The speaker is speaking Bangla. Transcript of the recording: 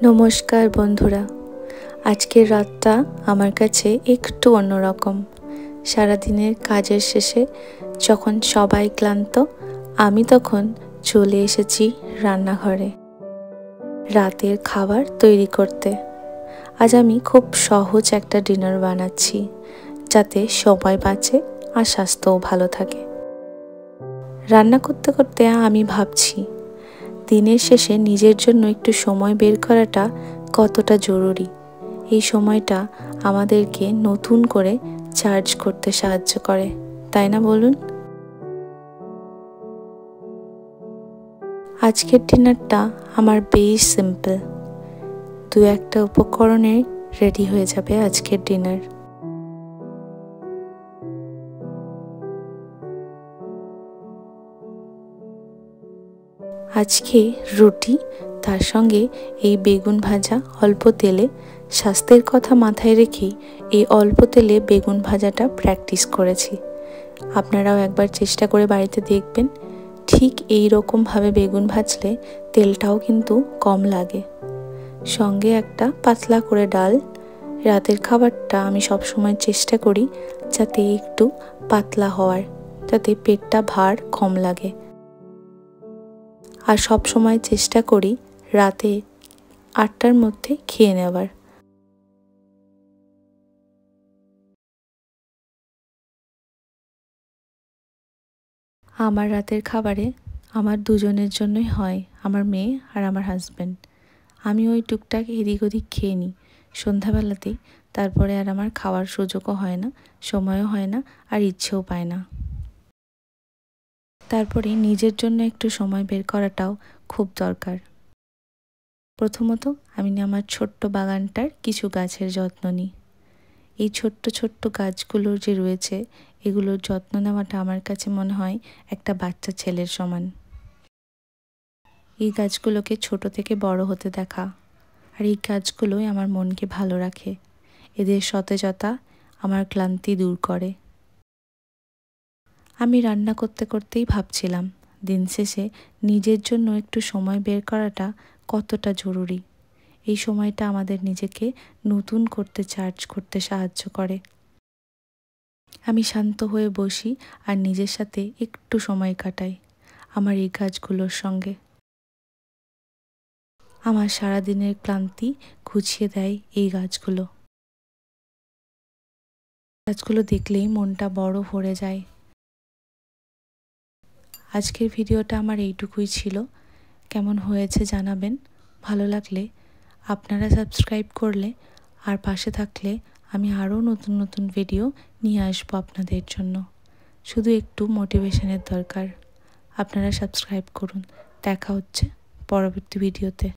নমস্কার বন্ধুরা, আজকের রাতটা আমার কাছে একটু অন্যরকম। সারাদিনের কাজের শেষে যখন সবাই ক্লান্ত, আমি তখন চলে এসেছি রান্নাঘরে রাতের খাবার তৈরি করতে। আজ আমি খুব সহজ একটা ডিনার বানাচ্ছি, যাতে সময় বাঁচে আর স্বাস্থ্যও ভালো থাকে। রান্না করতে করতে আমি ভাবছি, দিনের শেষে নিজের জন্য একটু সময় বের করাটা কতটা জরুরি। এই সময়টা আমাদেরকে নতুন করে চার্জ করতে সাহায্য করে, তাই না বলুন? আজকের ডিনারটা আমার বেশ সিম্পল, দু একটা উপকরণে রেডি হয়ে যাবে আজকের ডিনার। আজকে রুটি, তার সঙ্গে এই বেগুন ভাজা অল্প তেলে। স্বাস্থ্যের কথা মাথায় রেখেই এই অল্প তেলে বেগুন ভাজাটা প্র্যাকটিস করেছি। আপনারাও একবার চেষ্টা করে বাড়িতে দেখবেন, ঠিক এই রকমভাবে বেগুন ভাজলে তেলটাও কিন্তু কম লাগে। সঙ্গে একটা পাতলা করে ডাল। রাতের খাবারটা আমি সবসময় চেষ্টা করি যাতে একটু পাতলা হওয়ার, যাতে পেটটা ভার কম লাগে। আর সব সময় চেষ্টা করি রাতে 8টার মধ্যে খেয়ে নেওয়ার। আমার রাতের খাবারে আমার দুজনের জন্যই হয়, আমার মেয়ে আর আমার হাজব্যান্ড। আমি ওই টুকটাক এদিক ওদিক খেয়ে নিই সন্ধ্যাবেলাতেই, তারপরে আর আমার খাওয়ার সুযোগও হয় না, সময়ও হয় না, আর ইচ্ছেও পায় না। তারপরে নিজের জন্য একটু সময় বের করাটাও খুব দরকার। প্রথমত আমি আমার ছোট্ট বাগানটার কিছু গাছের যত্ন নিই। এই ছোট্ট ছোট্ট গাছগুলো যে রয়েছে, এগুলোর যত্ন নেওয়াটা আমার কাছে মনে হয় একটা বাচ্চা ছেলের সমান। এই গাছগুলোকে ছোট থেকে বড় হতে দেখা, আর এই গাছগুলোই আমার মনকে ভালো রাখে। এদের সতেজতা আমার ক্লান্তি দূর করে। আমি রান্না করতে করতেই ভাবছিলাম, দিন শেষে নিজের জন্য একটু সময় বের করাটা কতটা জরুরি। এই সময়টা আমাদের নিজেকে নতুন করতে, চার্জ করতে সাহায্য করে। আমি শান্ত হয়ে বসি আর নিজের সাথে একটু সময় কাটাই আমার এই গাছগুলোর সঙ্গে। আমার সারাদিনের ক্লান্তি ঘুচিয়ে দেয় এই গাছগুলো। গাছগুলো দেখলেই মনটা বড় ভরে যায়। আজকের ভিডিওটা আমার এইটুকুই ছিল। কেমন হয়েছে জানাবেন। ভালো লাগলে আপনারা সাবস্ক্রাইব করলে আর পাশে থাকলে আমি আরও নতুন নতুন ভিডিও নিয়ে আসবো আপনাদের জন্য। শুধু একটু মোটিভেশনের দরকার। আপনারা সাবস্ক্রাইব করুন। দেখা হচ্ছে পরবর্তী ভিডিওতে।